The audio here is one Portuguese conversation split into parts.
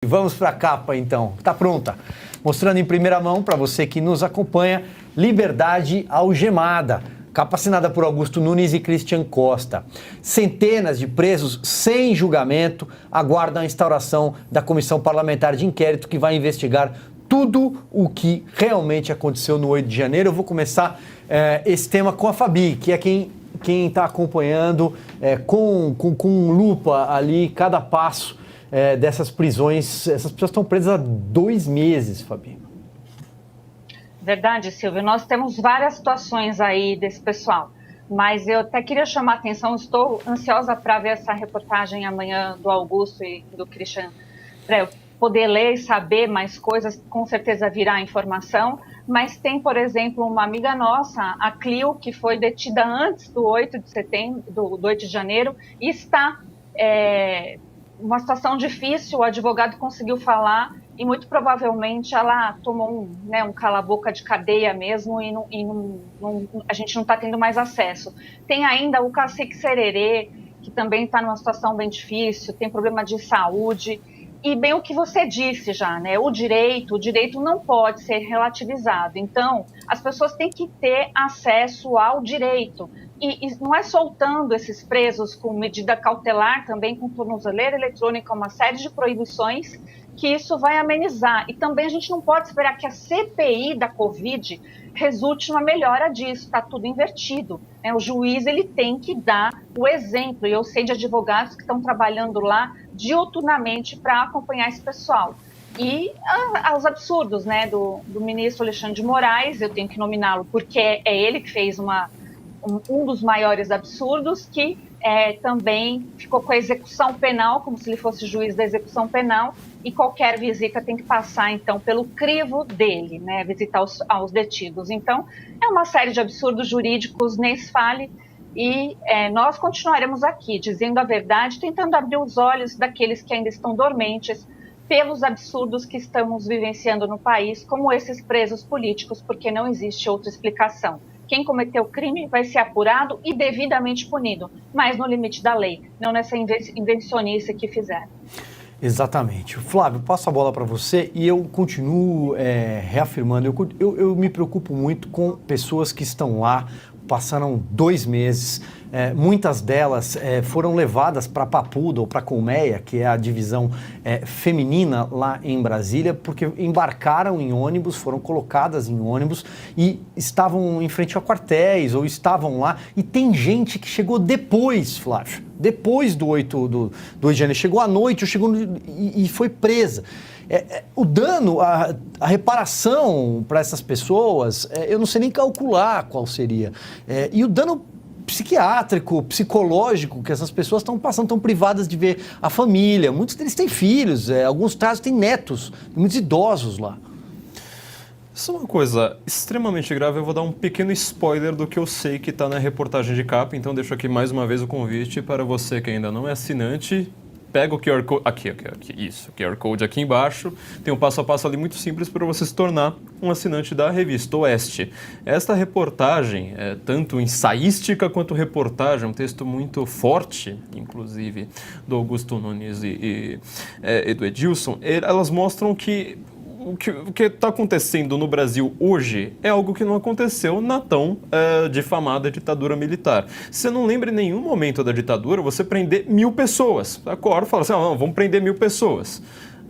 Vamos para a capa, então. Está pronta. Mostrando em primeira mão, para você que nos acompanha, Liberdade Algemada. Capa assinada por Augusto Nunes e Christian Costa. Centenas de presos sem julgamento aguardam a instauração da comissão parlamentar de inquérito que vai investigar tudo o que realmente aconteceu no 8 de janeiro. Eu vou começar esse tema com a Fabi, que é quem está acompanhando com lupa ali cada passo dessas prisões. Essas pessoas estão presas há 2 meses, Fabi. Verdade, Silvio. Nós temos várias situações aí desse pessoal, mas eu até queria chamar a atenção, estou ansiosa para ver essa reportagem amanhã do Augusto e do Christian, para eu poder ler e saber mais coisas, com certeza virá informação, mas tem, por exemplo, uma amiga nossa, a Clio, que foi detida antes do 8 de setembro, do 8 de janeiro, e está uma situação difícil, o advogado conseguiu falar, e muito provavelmente ela tomou um cala-boca de cadeia mesmo e a gente não está tendo mais acesso. Tem ainda o Cacique Sererê, que também está numa situação bem difícil, tem problema de saúde. E bem o que você disse já, né? O direito não pode ser relativizado. Então, as pessoas têm que ter acesso ao direito. E não é soltando esses presos com medida cautelar, também com tornozeleira eletrônica, uma série de proibições, que isso vai amenizar. E também a gente não pode esperar que a CPI da Covid resulte numa melhora disso, está tudo invertido. Né? O juiz ele tem que dar o exemplo, e eu sei de advogados que estão trabalhando lá diuturnamente para acompanhar esse pessoal. E os absurdos, né, do ministro Alexandre de Moraes, eu tenho que nominá-lo porque é ele que fez um dos maiores absurdos, que também ficou com a execução penal, como se ele fosse juiz da execução penal, e qualquer visita tem que passar, então, pelo crivo dele, né, visitar aos detidos. Então, é uma série de absurdos jurídicos, nem se fale, e nós continuaremos aqui, dizendo a verdade, tentando abrir os olhos daqueles que ainda estão dormentes pelos absurdos que estamos vivenciando no país, como esses presos políticos, porque não existe outra explicação. Quem cometeu crime vai ser apurado e devidamente punido, mas no limite da lei, não nessa invencionice que fizeram. Exatamente. Flávio, passo a bola para você e eu continuo reafirmando, eu me preocupo muito com pessoas que estão lá, passaram 2 meses, muitas delas foram levadas para Papuda ou para Colmeia, que é a divisão feminina lá em Brasília, porque embarcaram em ônibus, foram colocadas em ônibus e estavam em frente a quartéis ou estavam lá. E tem gente que chegou depois, Flávio, depois do 8 de janeiro, chegou à noite e foi presa. O dano, a reparação para essas pessoas, eu não sei nem calcular qual seria. E o dano psiquiátrico, psicológico que essas pessoas estão passando, estão privadas de ver a família. Muitos deles têm filhos, alguns casos têm netos, muitos idosos lá. Isso é uma coisa extremamente grave. Eu vou dar um pequeno spoiler do que eu sei que está na reportagem de capa, então deixo aqui mais uma vez o convite para você que ainda não é assinante. Pega o QR Code, aqui, isso, o QR Code aqui embaixo, tem um passo a passo ali muito simples para você se tornar um assinante da revista Oeste. Esta reportagem, tanto ensaística quanto reportagem, um texto muito forte, inclusive, do Augusto Nunes e do Edilson, elas mostram que o que está acontecendo no Brasil hoje é algo que não aconteceu na tão difamada ditadura militar. Você não lembra em nenhum momento da ditadura você prender 1.000 pessoas. Acorda e fala assim, não, vamos prender 1.000 pessoas.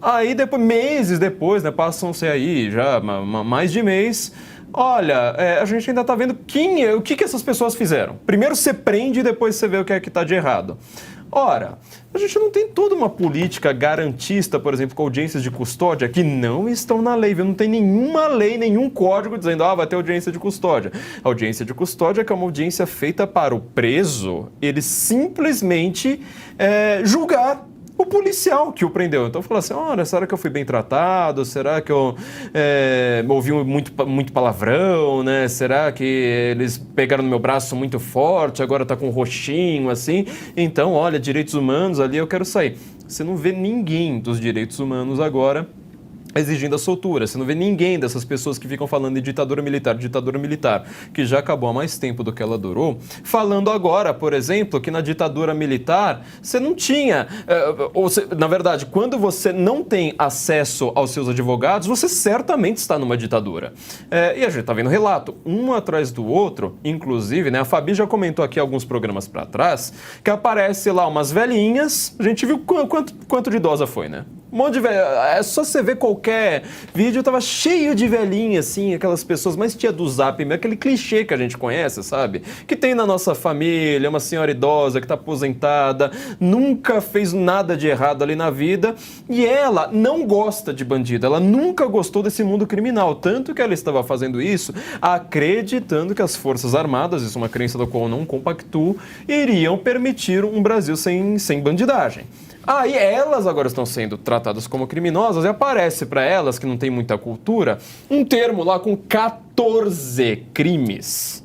Aí, meses depois, né, passam-se aí já mais de mês, olha, a gente ainda está vendo o que essas pessoas fizeram. Primeiro você prende e depois você vê o que é que está de errado. Ora, a gente não tem toda uma política garantista, por exemplo, com audiências de custódia que não estão na lei. Não tem nenhuma lei, nenhum código dizendo vai ter audiência de custódia. A audiência de custódia é uma audiência feita para o preso, ele simplesmente julgar o policial que o prendeu. Então, falou assim, olha, será que eu fui bem tratado? Será que eu ouvi muito palavrão, né? Será que eles pegaram no meu braço muito forte, agora tá com um roxinho, assim? Então, olha, direitos humanos ali, eu quero sair. Você não vê ninguém dos direitos humanos agora exigindo a soltura. Você não vê ninguém dessas pessoas que ficam falando de ditadura militar, que já acabou há mais tempo do que ela durou, falando agora, por exemplo, que na ditadura militar você não tinha... na verdade, quando você não tem acesso aos seus advogados, você certamente está numa ditadura. E a gente está vendo relato, um atrás do outro, inclusive, né, a Fabi já comentou aqui alguns programas para trás, que aparece lá umas velhinhas, a gente viu quanto de idosa foi, né? Um monte de velho. É só você ver qualquer vídeo, tava cheio de velhinha, assim, aquelas pessoas mais tia do Zap, aquele clichê que a gente conhece, sabe? Que tem na nossa família, uma senhora idosa que tá aposentada, nunca fez nada de errado ali na vida, e ela não gosta de bandido, ela nunca gostou desse mundo criminal, tanto que ela estava fazendo isso acreditando que as Forças Armadas, isso é uma crença da qual eu não compactuo, iriam permitir um Brasil sem bandidagem. Aí elas agora estão sendo tratadas como criminosas e aparece para elas, que não tem muita cultura, um termo lá com 14 crimes.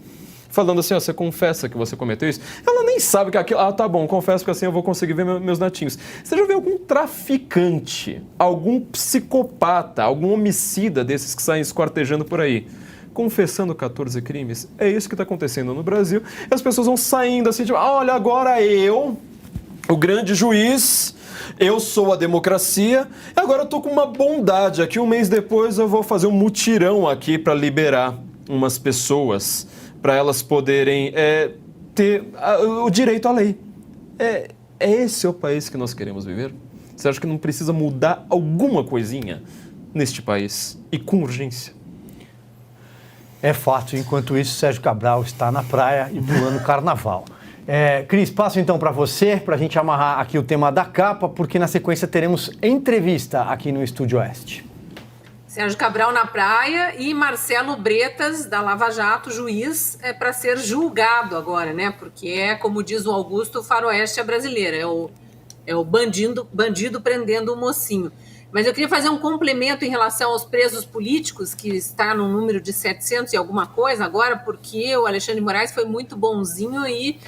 Falando assim, ó, você confessa que você cometeu isso? Ela nem sabe que aquilo... Ah, tá bom, confesso que assim eu vou conseguir ver meus netinhos. Você já viu algum traficante, algum psicopata, algum homicida desses que saem esquartejando por aí, confessando 14 crimes? É isso que está acontecendo no Brasil. E as pessoas vão saindo assim, tipo, olha, agora eu... o grande juiz, eu sou a democracia, e agora eu tô com uma bondade aqui, um mês depois eu vou fazer um mutirão aqui para liberar umas pessoas, para elas poderem ter o direito à lei. Esse é o país que nós queremos viver? Você acha que não precisa mudar alguma coisinha neste país, e com urgência? É fato, enquanto isso, Sérgio Cabral está na praia e pulando carnaval. Cris, passo então para você, para a gente amarrar aqui o tema da capa, porque na sequência teremos entrevista aqui no Estúdio Oeste. Sérgio Cabral na praia e Marcelo Bretas, da Lava Jato, juiz, para ser julgado agora, né? Porque como diz o Augusto, o faroeste é brasileiro, é o bandido prendendo o mocinho. Mas eu queria fazer um complemento em relação aos presos políticos, que está no número de 700 e alguma coisa agora, porque o Alexandre de Moraes foi muito bonzinho e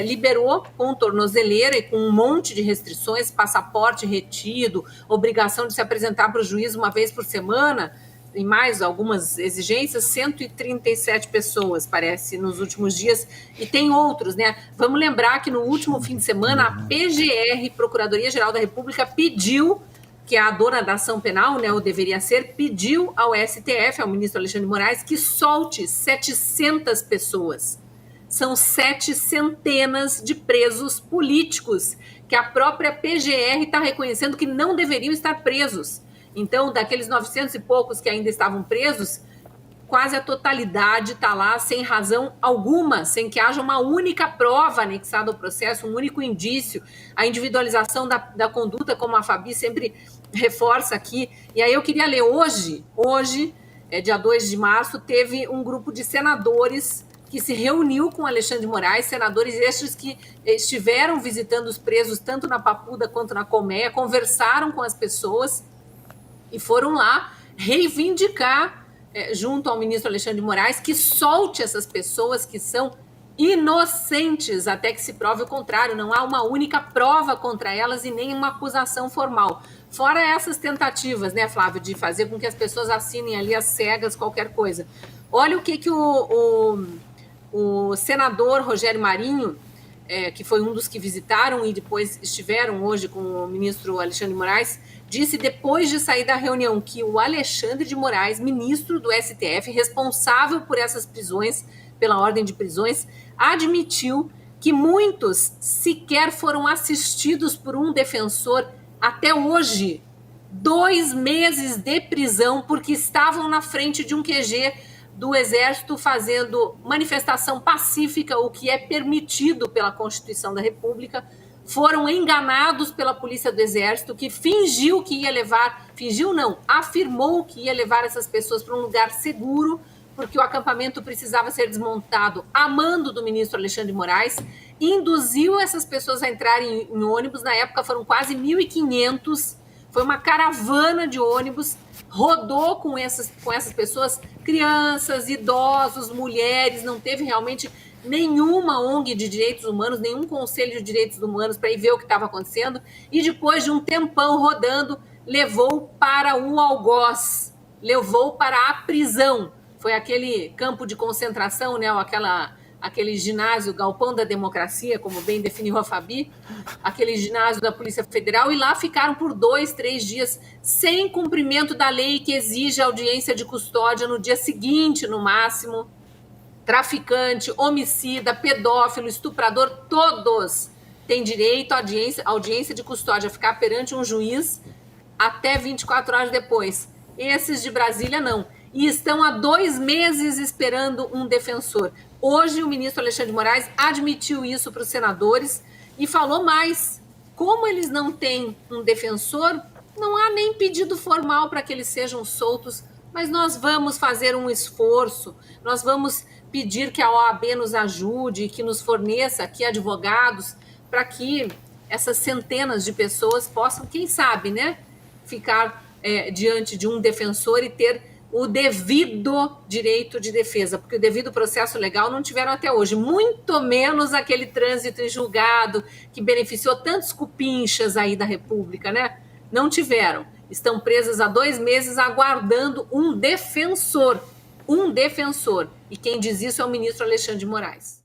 liberou com tornozeleira e com um monte de restrições, passaporte retido, obrigação de se apresentar para o juiz uma vez por semana, e mais algumas exigências, 137 pessoas, parece, nos últimos dias, e tem outros, né? Vamos lembrar que no último fim de semana, a PGR, Procuradoria-Geral da República, pediu que a dona da ação penal, né, ou deveria ser, pediu ao STF, ao ministro Alexandre de Moraes, que solte 700 pessoas. São 700 de presos políticos que a própria PGR está reconhecendo que não deveriam estar presos. Então, daqueles 900 e poucos que ainda estavam presos, quase a totalidade está lá sem razão alguma, sem que haja uma única prova anexada ao processo, um único indício, a individualização da conduta, como a Fabi sempre reforça aqui. E aí eu queria ler hoje, dia 2 de março, teve um grupo de senadores que se reuniu com Alexandre de Moraes, senadores estes que estiveram visitando os presos tanto na Papuda quanto na Colmeia, conversaram com as pessoas e foram lá reivindicar, junto ao ministro Alexandre de Moraes, que solte essas pessoas que são inocentes até que se prove o contrário. Não há uma única prova contra elas e nem uma acusação formal. Fora essas tentativas, né, Flávio, de fazer com que as pessoas assinem ali às cegas qualquer coisa. Olha o que o senador Rogério Marinho, que foi um dos que visitaram e depois estiveram hoje com o ministro Alexandre de Moraes, disse depois de sair da reunião que o Alexandre de Moraes, ministro do STF, responsável por essas prisões, pela ordem de prisões, admitiu que muitos sequer foram assistidos por um defensor até hoje. 2 meses de prisão porque estavam na frente de um QG do Exército fazendo manifestação pacífica, o que é permitido pela Constituição da República, foram enganados pela Polícia do Exército, que fingiu que ia levar, fingiu não, afirmou que ia levar essas pessoas para um lugar seguro, porque o acampamento precisava ser desmontado a mando do ministro Alexandre de Moraes, induziu essas pessoas a entrarem em ônibus, na época foram quase 1.500, foi uma caravana de ônibus, rodou com essas pessoas, crianças, idosos, mulheres, não teve realmente nenhuma ONG de direitos humanos, nenhum conselho de direitos humanos para ir ver o que estava acontecendo, e depois de um tempão rodando, levou para o algoz, levou para a prisão. Foi aquele campo de concentração, né? Aquele ginásio, galpão da democracia, como bem definiu a Fabi, aquele ginásio da Polícia Federal, e lá ficaram por 2, 3 dias sem cumprimento da lei que exige audiência de custódia no dia seguinte, no máximo. Traficante, homicida, pedófilo, estuprador, todos têm direito à audiência de custódia, ficar perante um juiz até 24 horas depois. Esses de Brasília não. E estão há 2 meses esperando um defensor. Hoje o ministro Alexandre de Moraes admitiu isso para os senadores e falou mais. Como eles não têm um defensor, não há nem pedido formal para que eles sejam soltos, mas nós vamos fazer um esforço, nós vamos pedir que a OAB nos ajude, que nos forneça aqui advogados, para que essas centenas de pessoas possam, quem sabe, né, ficar diante de um defensor e ter o devido direito de defesa, porque o devido processo legal não tiveram até hoje, muito menos aquele trânsito em julgado que beneficiou tantos cupinchas aí da República, né? Não tiveram. Estão presas há 2 meses aguardando um defensor. E quem diz isso é o ministro Alexandre de Moraes.